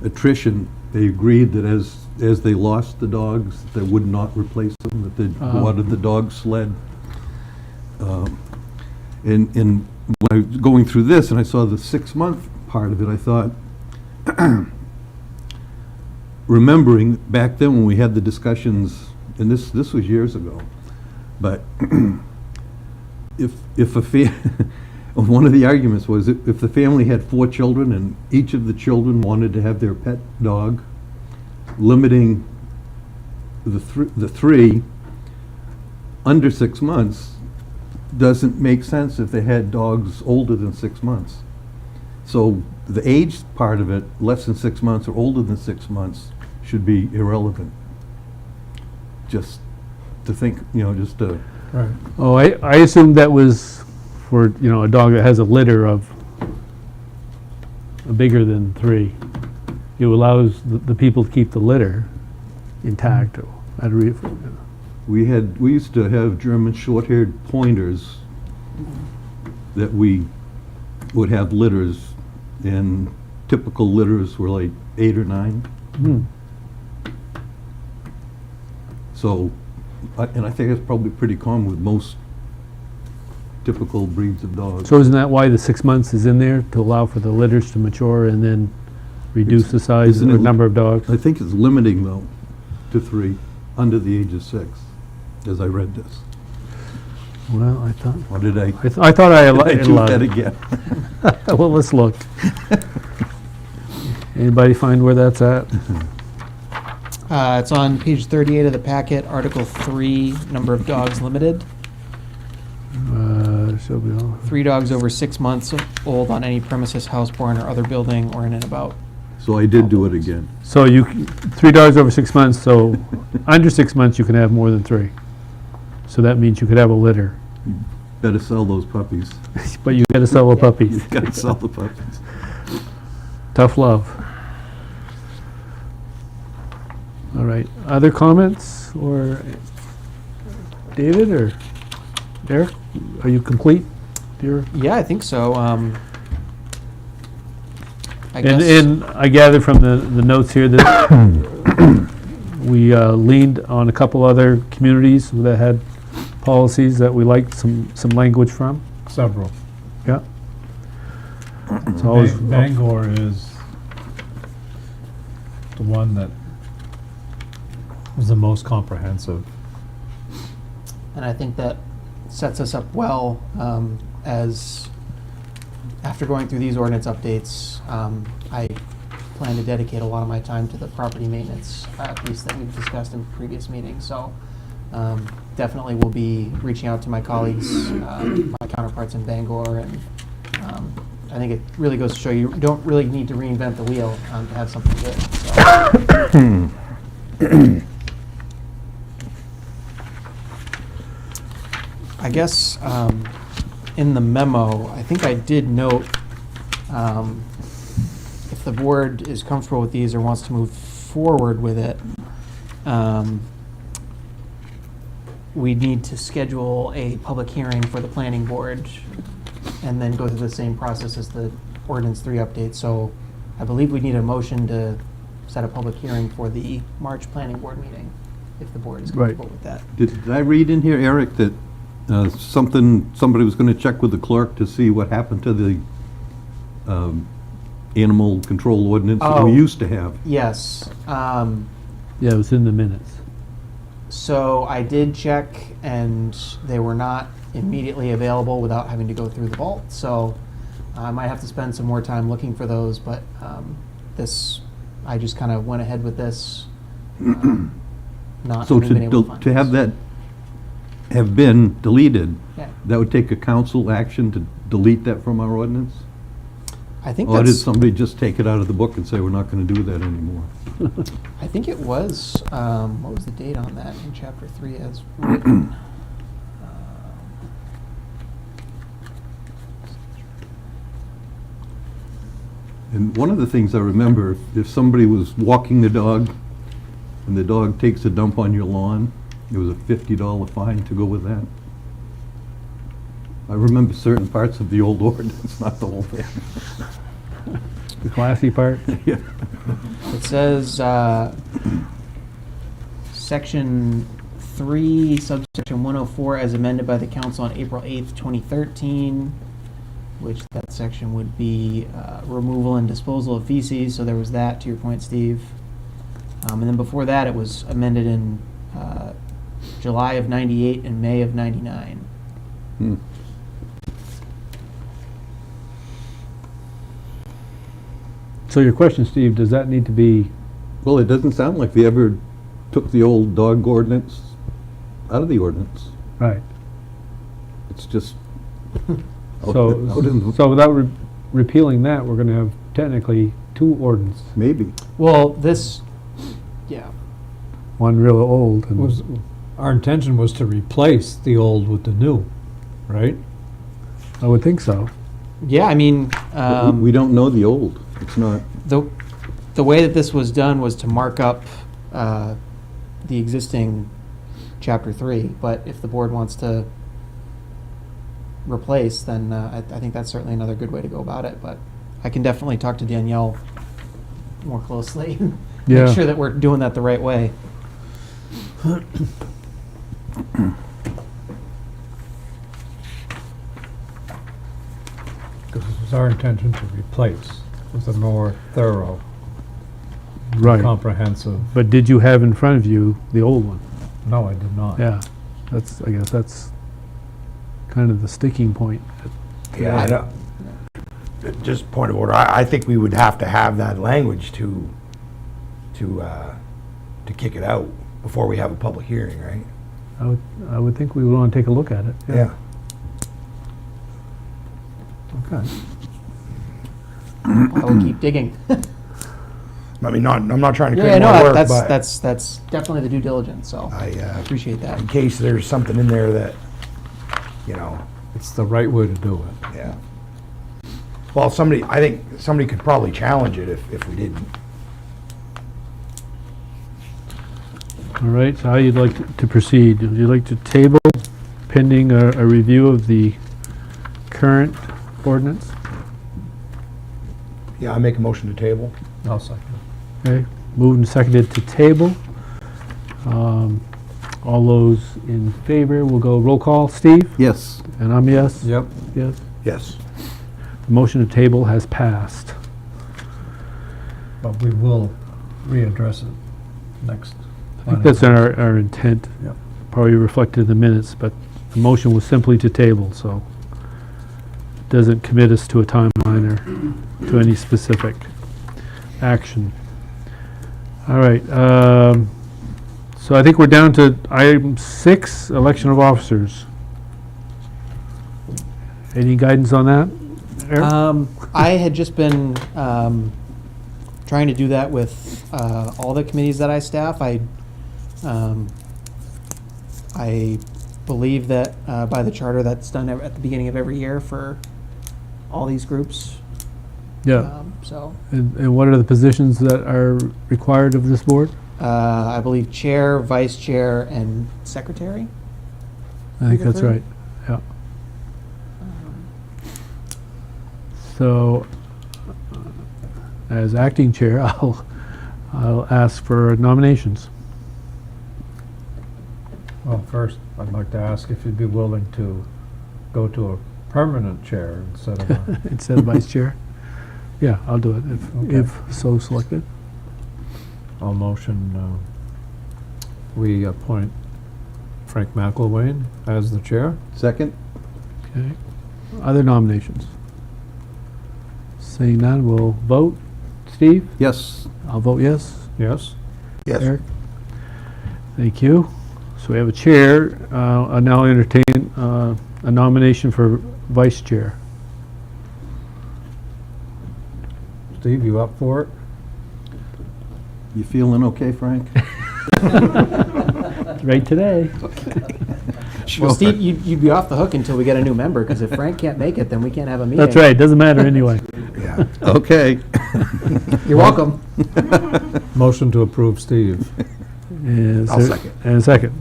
attrition, they agreed that as they lost the dogs, they would not replace them, that they'd water the dog sled. And when I was going through this and I saw the 6-month part of it, I thought, remembering back then when we had the discussions, and this was years ago, but if one of the arguments was if the family had 4 children and each of the children wanted to have their pet dog, limiting the 3 under 6 months doesn't make sense if they had dogs older than 6 months. So the age part of it, less than 6 months or older than 6 months, should be irrelevant. Just to think, just to... Right. Oh, I assumed that was for, a dog that has a litter of bigger than 3. It allows the people to keep the litter intact. We used to have German short-haired pointers that we would have litters, and typical litters were like 8 or 9. Hmm. So, and I think that's probably pretty common with most typical breeds of dogs. So isn't that why the 6 months is in there, to allow for the litters to mature and then reduce the size isn't or it- number of dogs? I think it's limiting, though, to 3, under the age of 6, as I read this. Well, I thought, Or did I? I thought I Did I do allowed that it. again? Well, let's look. Anybody find where that's at? It's on page 38 of the packet, Article 3, number of dogs limited. Shall be all. 3 dogs over 6 months old on any premises, house, barn, or other building, or in and about. So I did do it again. So 3 dogs over 6 months, so under 6 months, you can have more than 3. So that means you could have a litter, Better sell those puppies. but you gotta sell the puppies. You've got to sell the puppies. Tough love. All right, other comments, or David, or Eric, are you complete? Dear? Yeah, I think so. I guess. And I gather from the notes here that we leaned on a couple other communities that had policies that we liked some language from. Several. Yeah. It's always, Bangor is the one that was the most comprehensive. And I think that sets us up well, as after going through these ordinance updates, I plan to dedicate a lot of my time to the property maintenance piece that we've discussed in previous meetings. So definitely will be reaching out to my colleagues, my counterparts in Bangor, and I think it really goes to show you don't really need to reinvent the wheel to have something good. So. I guess in the memo, I think I did note if the board is comfortable with these or wants to move forward with it, we need to schedule a public hearing for the planning board and then go through the same process as the ordinance 3 update. So I believe we need a motion to set a public hearing for the March planning board meeting, if the board is comfortable with that. Did I read in here, Eric, that somebody was going to check with the clerk to see what happened to the animal control ordinance that we Oh. used to have? Yes. yeah, it was in the minutes. So I did check, and they were not immediately available without having to go through the vault. So I might have to spend some more time looking for those, but I just kind of went ahead with this, not So having been able to find to have those. that have been deleted, Yeah. that would take a council action to delete that from our ordinance? I think Or did that's, somebody just take it out of the book and say, we're not going to do that anymore? I think it was, what was the date on that in chapter 3 as written? And one of the things I remember, if somebody was walking the dog and the dog takes a dump on your lawn, it was a $50 fine to go with that. I remember certain parts of the old ordinance, not the whole thing. The classy part? Yeah. It says, Section 3, subsection 104, as amended by the council on April 8th, 2013, which that section would be removal and disposal of feces, so there was that, to your point, Steve. And then before that, it was amended in July of 98 and May of 99. Hmm. So your question, Steve, does that need to be, Well, it doesn't sound like they ever took the old dog ordinance out of the ordinance. right? It's just. So without repealing that, we're going to have technically two ordinances. Maybe. Well, this, yeah. One real old and Was, our intention was to replace the old with the new, right? I would think so. Yeah, I mean, But we don't know the old. It's not. the way that this was done was to mark up the existing Chapter 3, but if the board wants to replace, then I think that's certainly another good way to go about it, but I can definitely talk to Danielle more closely. Yeah. Make sure that we're doing that the right way. Because it was our intention to replace with a more thorough, Right. comprehensive. But did you have in front of you the old one? No, I did not. Yeah. I guess that's kind of the sticking point. Yeah, I don't, just point of order, I think we would have to have that language to kick it out before we have a public hearing, right? I would think we would want to take a look at it. Yeah. Okay. I will keep digging. I mean, I'm not trying to Yeah, create no, more work, that's but that's definitely the due diligence, so I I, appreciate that. in case there's something in there that, you know, It's the right way to do it. yeah. Well, I think somebody could probably challenge it if we didn't. All right, so how you'd like to proceed? Would you like to table pending a review of the current ordinance? Yeah, I make a motion to table. I'll second. Okay, moved and seconded to table. All those in favor, we'll go roll call. Steve? Yes. And I'm yes? Yep. Yes. Yes. The motion to table has passed. But we will readdress it next. I think that's our intent, Yep. probably reflected in the minutes, but the motion was simply to table, so it doesn't commit us to a timeline or to any specific action. All right, so I think we're down to item 6, election of officers. Any guidance on that, Eric? I had just been trying to do that with all the committees that I staff. I believe that by the charter, that's done at the beginning of every year for all these groups. Yeah, So and what are the positions that are required of this board? I believe chair, vice chair, and secretary. I think Figure that's three? right, yeah. So, as acting chair, I'll ask for nominations. Well, first, I'd like to ask if you'd be willing to go to a permanent chair instead of a, Instead of vice chair? Yeah, I'll do it Okay. if so selected. I'll motion, we appoint Frank McElwain as the chair. Second? Okay. Other nominations? Seeing none, we'll vote. Steve? Yes. I'll vote yes. Yes? Yes. Eric? Thank you. So we have a chair. I now entertain a nomination for vice chair. Steve, you up for it? You feeling okay, Frank? Right today. Well, Steve, you'd be off the hook until we get a new member, because if Frank can't make it, then we can't have a meeting. That's right, doesn't matter anyway. Yeah. Okay. You're welcome. Motion to approve Steve. Is I'll there- second. And a second.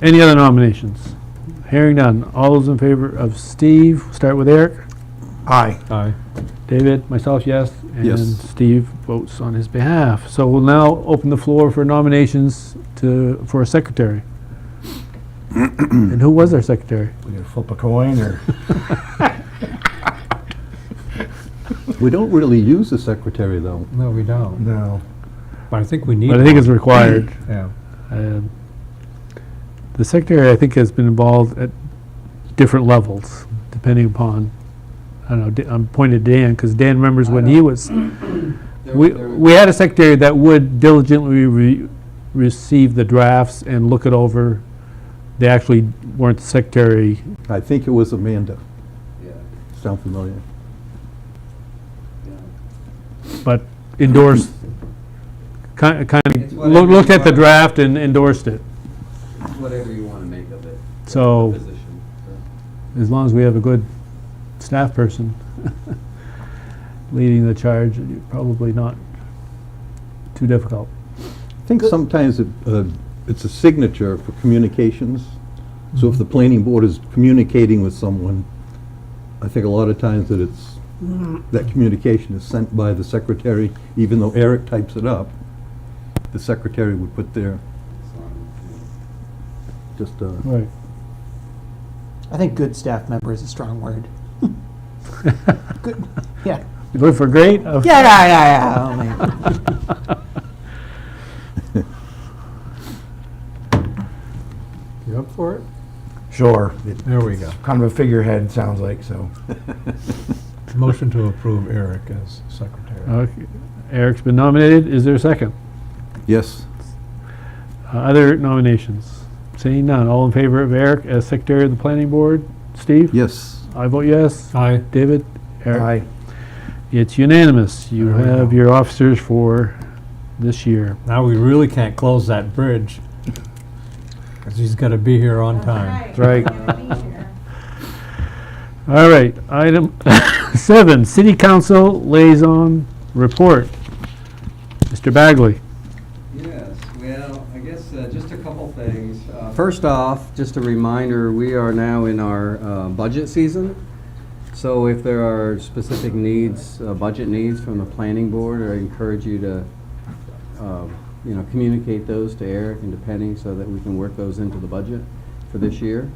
Any other nominations? Hearing none. All those in favor of Steve, start with Eric. Aye. Aye. David, myself, yes. Yes. And Steve votes on his behalf. So we'll now open the floor for nominations for a secretary. And who was our secretary? We gonna flip a coin or? We don't really use the secretary, though. No, we don't. No. But I think we need But I think it's one. required. Yeah. The secretary, I think, has been involved at different levels, depending upon, I don't know, I'm pointing to Dan, because Dan remembers when he was, we had a secretary that would diligently receive the drafts and look it over. They actually weren't the secretary. I think it was Amanda. Yeah. Sound familiar? But endorsed, kind It's of whatever looked you at the want. draft and endorsed it. Whatever you want to make of it. So Position. as long as we have a good staff person leading the charge, probably not too difficult. I think sometimes it's a signature for communications. So if the planning board is communicating with someone, I think a lot of times that communication is sent by the secretary, even though Eric types it up, the secretary would put their, just, Right. I think good staff member is a strong word. Good, yeah. You look for great? Yeah. Oh, man. You up for it? Sure. It's There we go. kind of a figurehead, sounds like, so. Motion to approve Eric as secretary. Okay. Eric's been nominated. Is there a second? yes. Other nominations? Seeing none. All in favor of Eric as secretary of the planning board? Steve? Yes. I vote yes. Aye. David? Eric? Aye. It's unanimous. You There we have go. your officers for this year. Now we really can't close that bridge. Because he's got to be here on time. That's right. All right, item 7, City Council Liaison Report. Mr. Bagley. Yes, well, I guess just a couple things. First off, just a reminder, we are now in our budget season. So if there are specific needs, budget needs from the planning board, I encourage you to, communicate those to Eric and to Penny so that we can work those into the budget for this year.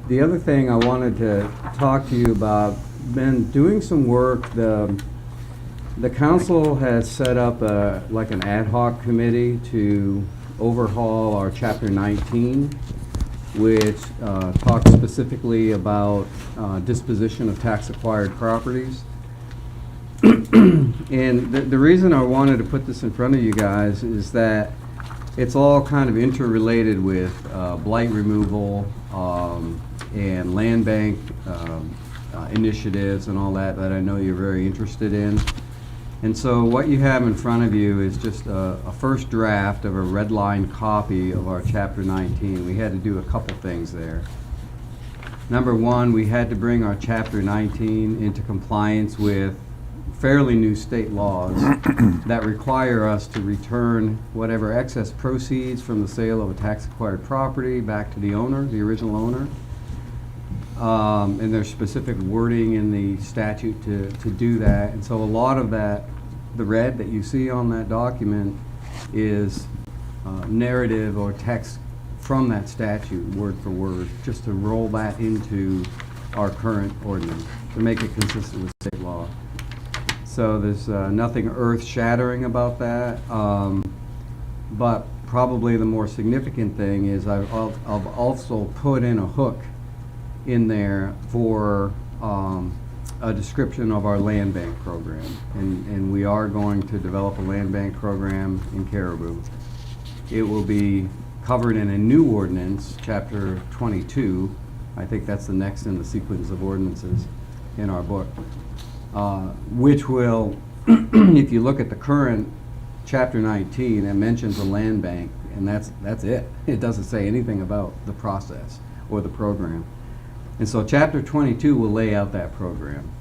The other thing I wanted to talk to you about, been doing some work, the council has set up like an ad hoc committee to overhaul our Chapter 19, which talks specifically about disposition of tax-acquired properties. And the reason I wanted to put this in front of you guys is that it's all kind of interrelated with blight removal and land bank initiatives and all that I know you're very interested in. And so what you have in front of you is just a first draft of a red line copy of our Chapter 19. We had to do a couple things there. Number one, we had to bring our Chapter 19 into compliance with fairly new state laws that require us to return whatever excess proceeds from the sale of a tax-acquired property back to the owner, the original owner. And there's specific wording in the statute to do that. And so a lot of that, the red that you see on that document is narrative or text from that statute, word for word, just to roll that into our current ordinance, to make it consistent with state law. So there's nothing earth-shattering about that. But probably the more significant thing is I've also put in a hook in there for a description of our land bank program. And we are going to develop a land bank program in Caribou. It will be covered in a new ordinance, Chapter 22. I think that's the next in the sequence of ordinances in our book, which will, if you look at the current Chapter 19, it mentions a land bank, and that's it. It doesn't say anything about the process or the program. And so Chapter 22 will lay out that program.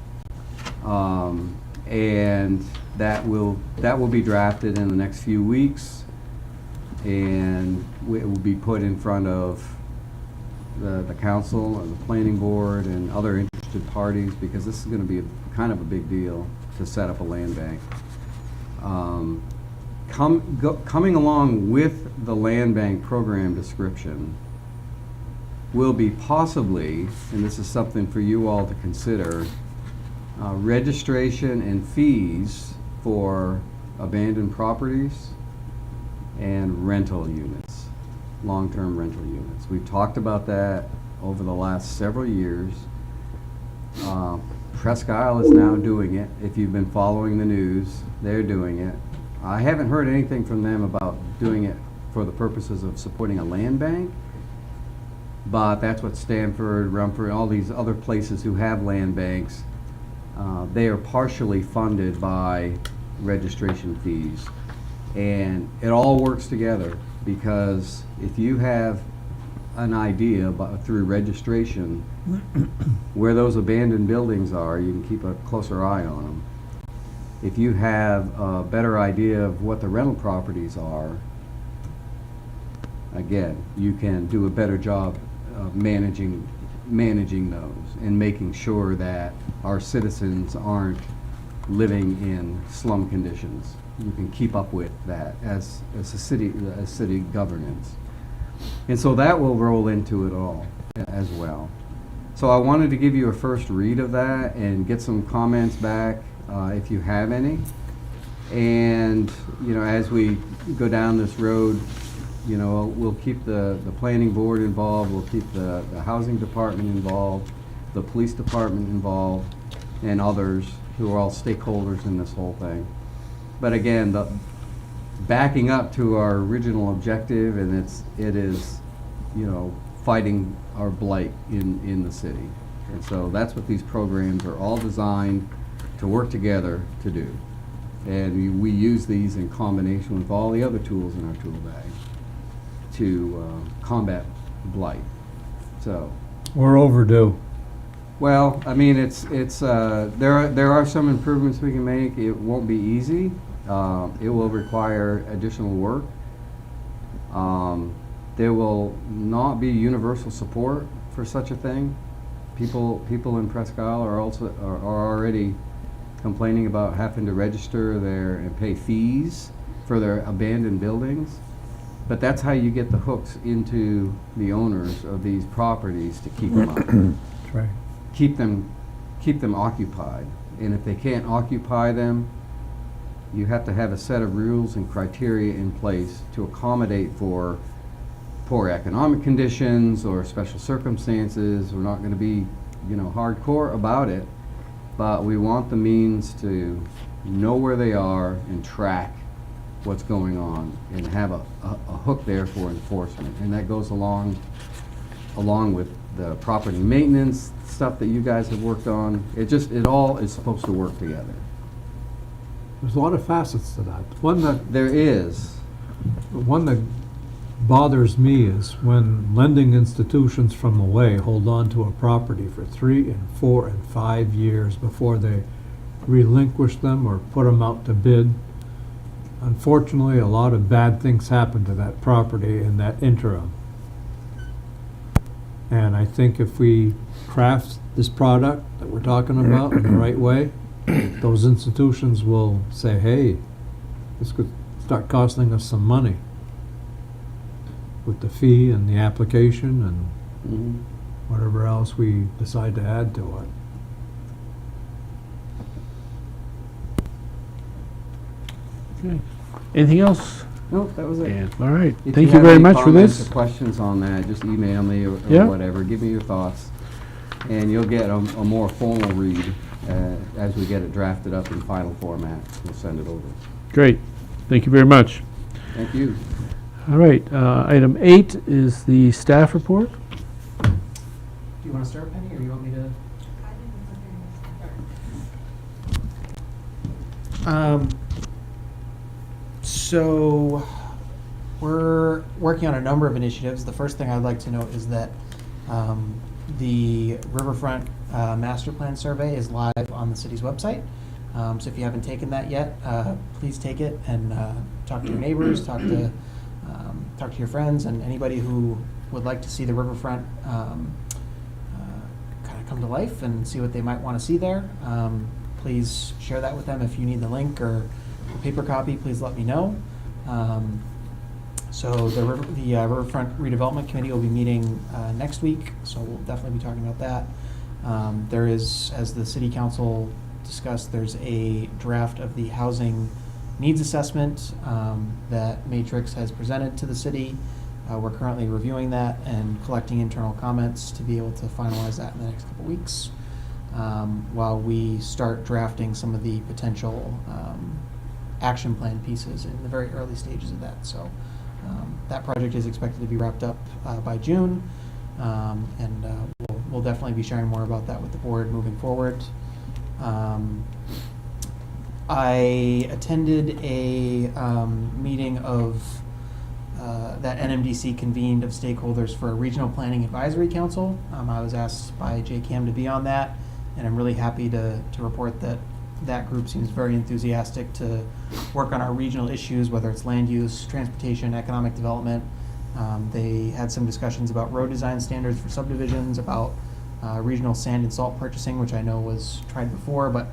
And that will be drafted in the next few weeks, and it will be put in front of the council and the planning board and other interested parties, because this is going to be kind of a big deal to set up a land bank. Coming along with the land bank program description will be possibly, and this is something for you all to consider, registration and fees for abandoned properties and rental units, long-term rental units. We've talked about that over the last several years. Presque Isle is now doing it. If you've been following the news, they're doing it. I haven't heard anything from them about doing it for the purposes of supporting a land bank, but that's what Stanford, Rumford, all these other places who have land banks, they are partially funded by registration fees. And it all works together, because if you have an idea about, through registration, where those abandoned buildings are, you can keep a closer eye on them. If you have a better idea of what the rental properties are, again, you can do a better job of managing those and making sure that our citizens aren't living in slum conditions. You can keep up with that as a city governance. And so that will roll into it all as well. So I wanted to give you a first read of that and get some comments back if you have any. And, you know, as we go down this road, you know, we'll keep the planning board involved, we'll keep the housing department involved, the police department involved, and others who are all stakeholders in this whole thing. But again, backing up to our original objective, and it is, you know, fighting our blight in the city. And so that's what these programs are all designed to work together to do. And we use these in combination with all the other tools in our tool bag to combat blight. So We're overdue. well, I mean, there are some improvements we can make. It won't be easy. It will require additional work. There will not be universal support for such a thing. People in Presque Isle are already complaining about having to register and pay fees for their abandoned buildings. But that's how you get the hooks into the owners of these properties to keep them up. That's right. Keep them occupied. And if they can't occupy them, you have to have a set of rules and criteria in place to accommodate for poor economic conditions or special circumstances. We're not going to be, you know, hardcore about it, but we want the means to know where they are and track what's going on and have a hook there for enforcement. And that goes along with the property maintenance stuff that you guys have worked on. It all is supposed to work together. There's a lot of facets to that. One that bothers me is when lending institutions from away hold on to a property for 3 and 4 and 5 years before they relinquish them or put them out to bid. Unfortunately, a lot of bad things happen to that property in that interim. And I think if we craft this product that we're talking about in the right way, those institutions will say, hey, this could start costing us some money with the fee and the application and whatever else we decide to add to it. Okay. Anything else? Nope, that was it. Dan? All right. If Thank you have very any much for comments this. or questions on that, just email me or Yeah. whatever. Give me your thoughts. And you'll get a more formal read as we get it drafted up in final format. We'll send it over. Great. Thank you very much. Thank you. All right. Item 8 is the staff report. Do you want to start, Penny, or you want me to? So we're working on a number of initiatives. The first thing I'd like to note is that the Riverfront Master Plan Survey is live on the city's website. So if you haven't taken that yet, please take it and talk to your neighbors, talk to your friends, and anybody who would like to see the riverfront kind of come to life and see what they might want to see there, please share that with them. If you need the link or a paper copy, please let me know. So the Riverfront Redevelopment Committee will be meeting next week, so we'll definitely be talking about that. There is, as the City Council discussed, there's a draft of the housing needs assessment that Matrix has presented to the city. We're currently reviewing that and collecting internal comments to be able to finalize that in the next couple weeks, while we start drafting some of the potential action plan pieces in the very early stages of that. So that project is expected to be wrapped up by June, and we'll definitely be sharing more about that with the board moving forward. I attended a meeting of that NMDC convened of stakeholders for a regional planning advisory council. I was asked by JCAM to be on that, and I'm really happy to report that that group seems very enthusiastic to work on our regional issues, whether it's land use, transportation, economic development. They had some discussions about road design standards for subdivisions, about regional sand and salt purchasing, which I know was tried before, but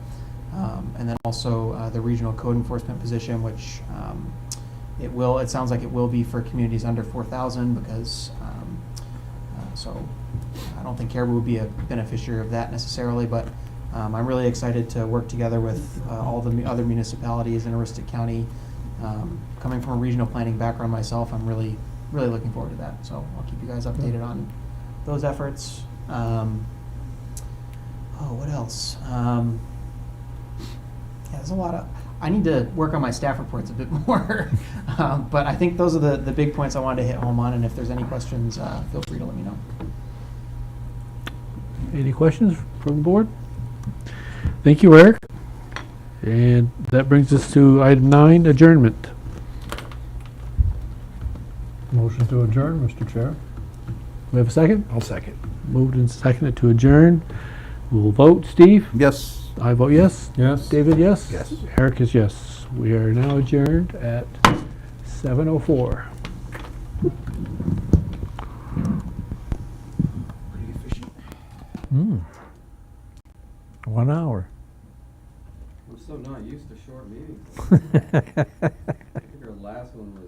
and then also the regional code enforcement position, which it sounds like it will be for communities under 4,000, because so I don't think Caribou would be a beneficiary of that necessarily, but I'm really excited to work together with all the other municipalities in Aroostook County. Coming from a regional planning background myself, I'm really looking forward to that. So I'll keep you guys updated on those efforts. What else? Yeah, there's a lot of. I need to work on my staff reports a bit more, but I think those are the big points I wanted to hit home on. And if there's any questions, feel free to let me know. Any questions from the board? Thank you, Eric. And that brings us to item 9, adjournment. Motion to adjourn, Mr. Chair. We have a second? I'll second. Moved and seconded to adjourn. We'll vote. Steve? Yes. I vote yes. Yes. David, yes? Yes. Eric is yes. We are now adjourned at 7:04. Pretty efficient. 1 hour. I'm so not used to short meetings. I think our last one was